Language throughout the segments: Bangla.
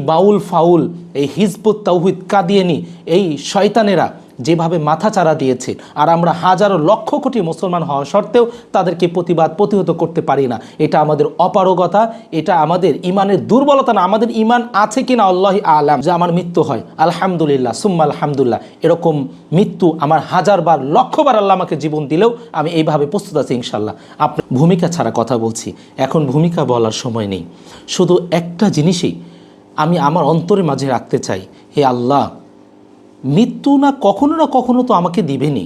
বাউল ফাউল এই হিজবুত তাওহীদ কাদিয়ানি এই শয়তানেরা যেভাবে মাথাচাড়া দিয়েছে, আর আমরা হাজারো লক্ষ কোটি মুসলমান হওয়া সত্ত্বেও তাদেরকে প্রতিহত করতে পারি না। এটা আমাদের অপারগতা, এটা আমাদের ইমানের দুর্বলতা না। আমাদের ইমান আছে কিনা আল্লাহি আলাম। যে আমার মৃত্যু হয় আলহামদুলিল্লাহ সুম্মা আলহামদুলিল্লাহ, এরকম মৃত্যু আমার হাজারবার লক্ষবার আল্লাহ আমাকে জীবন দিলেও আমি এইভাবে প্রস্তুত আছি ইনশাল্লাহ। আপনার ভূমিকা ছাড়া কথা বলছি, এখন ভূমিকা বলার সময় নেই। শুধু একটা জিনিসই আমি আমার অন্তরের মাঝে রাখতে চাই, হে আল্লাহ, মৃত্যু না কখনো তো আমাকে দিবেনি।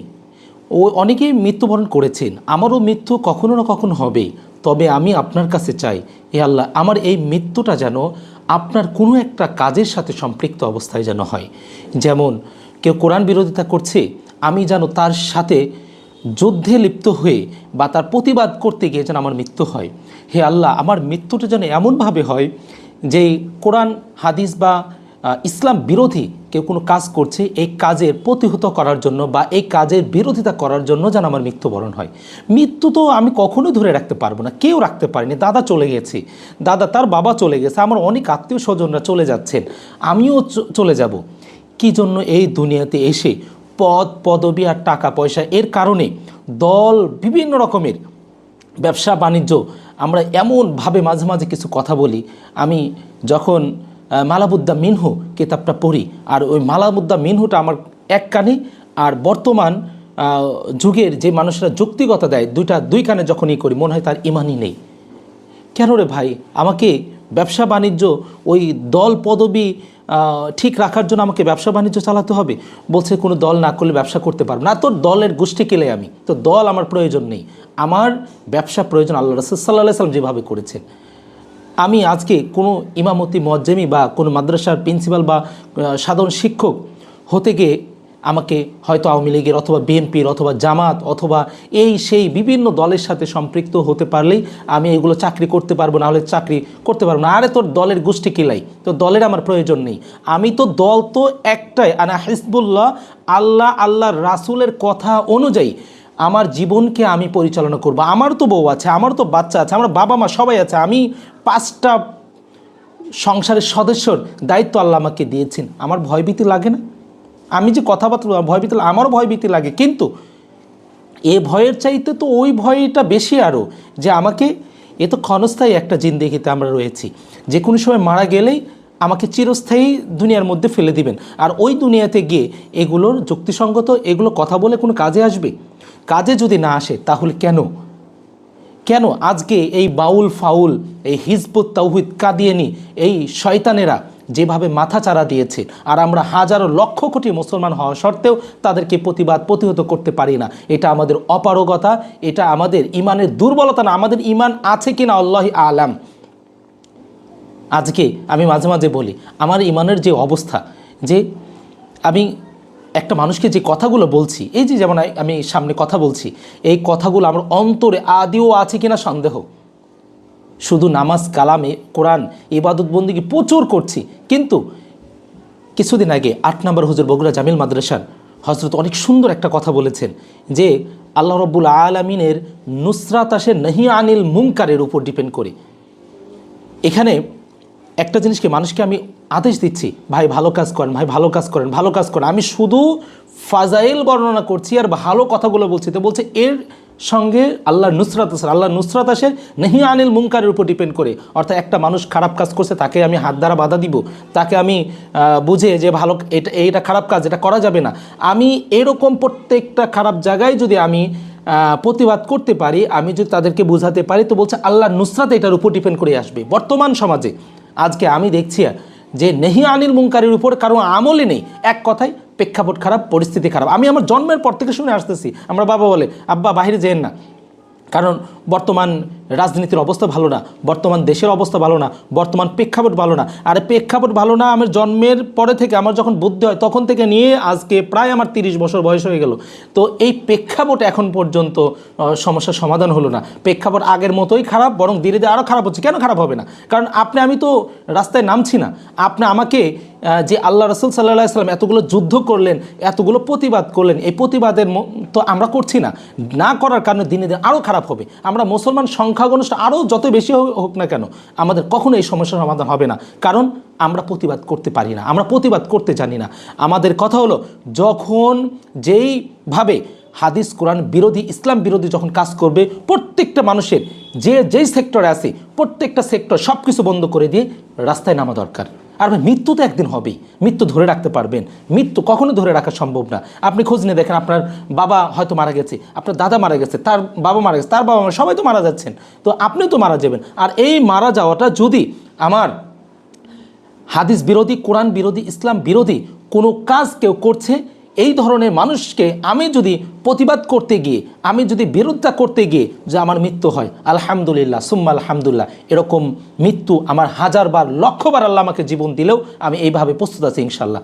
অনেকেই মৃত্যুবরণ করেছেন, আমারও মৃত্যু কখনো না কখনো হবে। তবে আমি আপনার কাছে চাই, হে আল্লাহ, আমার এই মৃত্যুটা যেন আপনার কোনো একটা কাজের সাথে সম্পৃক্ত অবস্থায় যেন হয়। যেমন কেউ কোরআন বিরোধিতা করছে, আমি যেন তার সাথে যুদ্ধে লিপ্ত হয়ে বা তার প্রতিবাদ করতে গিয়ে যেন আমার মৃত্যু হয়। হে আল্লাহ, আমার মৃত্যুটা যেন এমনভাবে হয় যে কোরআন হাদিস বা ইসলাম বিরোধী কেউ কোনো কাজ করছে, এই কাজের প্রতিহত করার জন্য বা এই কাজের বিরোধিতা করার জন্য যেন আমার মৃত্যুবরণ হয়। মৃত্যু তো আমি কখনোই ধরে রাখতে পারবো না, কেউ রাখতে পারেনি। দাদা চলে গেছে, দাদা তার বাবা চলে গেছে, আমার অনেক আত্মীয় স্বজনরা চলে যাচ্ছেন, আমিও চলে যাব। কি জন্য এই দুনিয়াতে এসে পদ পদবি আর টাকা পয়সা এর কারণে দল বিভিন্ন রকমের ব্যবসা বাণিজ্য, আমরা এমনভাবে মাঝে মাঝে কিছু কথা বলি। আমি যখন মালাবুদ্দা মিনহু কিতাবটা পড়ি, আর ওই মালাবুদ্দা মিনহুটা আমার এক কানে, আর বর্তমান যুগের যে মানুষরা যুক্তিগতা দেয় দুই কানে যখনই করি, মনে হয় তার ইমানই নেই। কেন রে ভাই, আমাকে ব্যবসা বাণিজ্য ওই দল পদবি ঠিক রাখার জন্য আমাকে ব্যবসা বাণিজ্য চালাতে হবে? বলছে কোনো দল না করলে ব্যবসা করতে পারবো না। তোর দলের গোষ্ঠী কেলে আমি, তো দল আমার প্রয়োজন নেই, আমার ব্যবসা প্রয়োজন আল্লাহ রাসূল সাল্লাল্লাহু আলাইহি ওয়াসাল্লাম যেভাবে করেছেন। আমি আজকে কোনো ইমামতি মুয়াজ্জেমি বা কোনো মাদ্রাসার প্রিন্সিপাল বা সাধারণ শিক্ষক হতে গিয়ে আমাকে হয়তো আওয়ামী লীগের অথবা বিএনপির অথবা জামাত অথবা এই সেই বিভিন্ন দলের সাথে সম্পৃক্ত হতে পারলেই আমি এগুলো চাকরি করতে পারবো, না হলে চাকরি করতে পারবো না। আরে তোর দলের গোষ্ঠী কিলাই, তো দলের আমার প্রয়োজন নেই। আমি তো দল তো একটাই, আনা হিজবুল্লাহ, আল্লাহর রাসূলের কথা অনুযায়ী আমার জীবনকে আমি পরিচালনা করব। আমার তো বউ আছে, আমার তো বাচ্চা আছে, আমার বাবা মা সবাই আছে, আমি 5টা সংসারের সদস্যর দায়িত্ব আল্লাহ আমাকে দিয়েছেন। আমার ভয়ভীতি লাগে না? আমি যে কথাবার্তা ভয়ভীতি, আমারও ভয়ভীতি লাগে, কিন্তু এ ভয়ের চাইতে তো ওই ভয়টা বেশি আরও, যে আমাকে এ তো ক্ষণস্থায়ী একটা জিন্দেগিতে আমরা রয়েছি, যে কোনো সময় মারা গেলেই আমাকে চিরস্থায়ী দুনিয়ার মধ্যে ফেলে দিবেন। আর ওই দুনিয়াতে গিয়ে এগুলোর যুক্তিসঙ্গত এগুলো কথা বলে কোনো কাজে আসবে? কাজে যদি না আসে তাহলে কেন আজকে এই বাউল ফাউল এই হিজবুত তাওহীদ কাদিয়ানি এই শয়তানেরা যেভাবে মাথাচাড়া দিয়েছে, আর আমরা হাজারো লক্ষ কোটি মুসলমান হওয়া সত্ত্বেও তাদেরকে প্রতিহত করতে পারি না? এটা আমাদের অপারগতা, এটা আমাদের ইমানের দুর্বলতা না। আমাদের ইমান আছে কিনা আল্লাহি আলাম। আজকে আমি মাঝে মাঝে বলি, আমার ইমানের যে অবস্থা, যে আমি একটা মানুষকে যে কথাগুলো বলছি, এই যে যেমন আমি সামনে কথা বলছি, এই কথাগুলো আমার অন্তরে আদিও আছে কিনা সন্দেহ। শুধু নামাজ কালামে কোরআন ইবাদত বন্দেগী প্রচুর করছি, কিন্তু কিছুদিন আগে 8 নম্বর হুজুর বগুড়া জামিল মাদ্রাসার হযরত অনেক সুন্দর একটা কথা বলেছেন, যে আল্লাহ রাব্বুল আলামিনের নুসরাত আসে নাহি আনিল মুনকারের উপর ডিপেন্ড করে। এখানে একটা জিনিসকে মানুষকে আমি আদেশ দিচ্ছি, ভাই ভালো কাজ করেন, ভাই ভালো কাজ করেন, ভালো কাজ করেন। আমি শুধু ফাজাইল বর্ণনা করছি আর ভালো কথাগুলো বলছি, তো বলছে এর সঙ্গে আল্লাহর নুসরাত আসে। আল্লাহর নুসরাত আসে নাহি আনিল মুনকারের উপর ডিপেন্ড করে। অর্থাৎ একটা মানুষ খারাপ কাজ করছে, তাকে আমি হাত দ্বারা বাধা দিব, তাকে আমি বুঝে যে ভালো এটা খারাপ কাজ, এটা করা যাবে না, আমি এরকম প্রত্যেকটা খারাপ জায়গায় যদি আমি প্রতিবাদ করতে পারি, আমি যদি তাদেরকে বোঝাতে পারি, তো বলছে আল্লাহর নুসরাত এটার উপর ডিপেন্ড করে আসবে। বর্তমান সমাজে আজকে আমি দেখছি যে নেহি আনিল মুনকারের উপর কারো আমলই নেই। এক কথায় প্রেক্ষাপট খারাপ, পরিস্থিতি খারাপ। আমি আমার জন্মের পর থেকে শুনে আসতেছি, আমার বাবা বলে আব্বা বাইরে যেন না, কারণ বর্তমান রাজনীতির অবস্থা ভালো না, বর্তমান দেশের অবস্থা ভালো না, বর্তমান প্রেক্ষাপট ভালো না। আর প্রেক্ষাপট ভালো না আমার জন্মের পরে থেকে, আমার যখন বুদ্ধি হয় তখন থেকে নিয়ে আজকে প্রায় আমার 30 বছর বয়স হয়ে গেল। তো এই প্রেক্ষাপট এখন পর্যন্ত সমস্যার সমাধান হলো না। প্রেক্ষাপট আগের মতোই খারাপ, বরং ধীরে ধীরে আরও খারাপ হচ্ছে। কেন খারাপ হবে না? কারণ আমি তো রাস্তায় নামছি না। আপনি আমাকে যে আল্লাহ রাসূল সাল্লাল্লাহু আলাইহি ওয়াসাল্লাম এতগুলো যুদ্ধ করলেন, এতগুলো প্রতিবাদ করলেন, এই প্রতিবাদের তো আমরা করছি না, না করার কারণে দিনে দিনে আরও খারাপ খারাপ হবে। আমরা মুসলমান সংখ্যাগরিষ্ঠ আরও যত বেশি হোক না কেন, আমাদের কখনো এই সমস্যার সমাধান হবে না, কারণ আমরা প্রতিবাদ করতে পারি না, আমরা প্রতিবাদ করতে জানি না। আমাদের কথা হলো, যখন যেইভাবে হাদিস কোরআন বিরোধী, ইসলাম বিরোধী যখন কাজ করবে, প্রত্যেকটা মানুষের যেই সেক্টরে আছে প্রত্যেকটা সেক্টর সব কিছু বন্ধ করে দিয়ে রাস্তায় নামা দরকার। আর ভাই, মৃত্যু তো একদিন হবেই, মৃত্যু ধরে রাখতে পারবেন? মৃত্যু কখনো ধরে রাখা সম্ভব না। আপনি খোঁজ নিয়ে দেখেন, আপনার বাবা হয়তো মারা গেছে, আপনার দাদা মারা গেছে, তার বাবা মারা গেছে, তার বাবা মারা, সবাই তো মারা যাচ্ছেন, তো আপনিও তো মারা যাবেন। আর এই মারা যাওয়াটা যদি আমার হাদিস বিরোধী, কোরআন বিরোধী, ইসলাম বিরোধী কোনো কাজ কেউ করছে, এই ধরনের মানুষকে আমি যদি প্রতিবাদ করতে গিয়ে, আমি যদি বিরোধিতা করতে গিয়ে যে আমার মৃত্যু হয়, আলহামদুলিল্লাহ সুম্মা আলহামদুলিল্লাহ, এরকম মৃত্যু আমার হাজারবার লক্ষবার আল্লাহ আমাকে জীবন দিলেও আমি এইভাবে প্রস্তুত আছি ইনশাল্লাহ।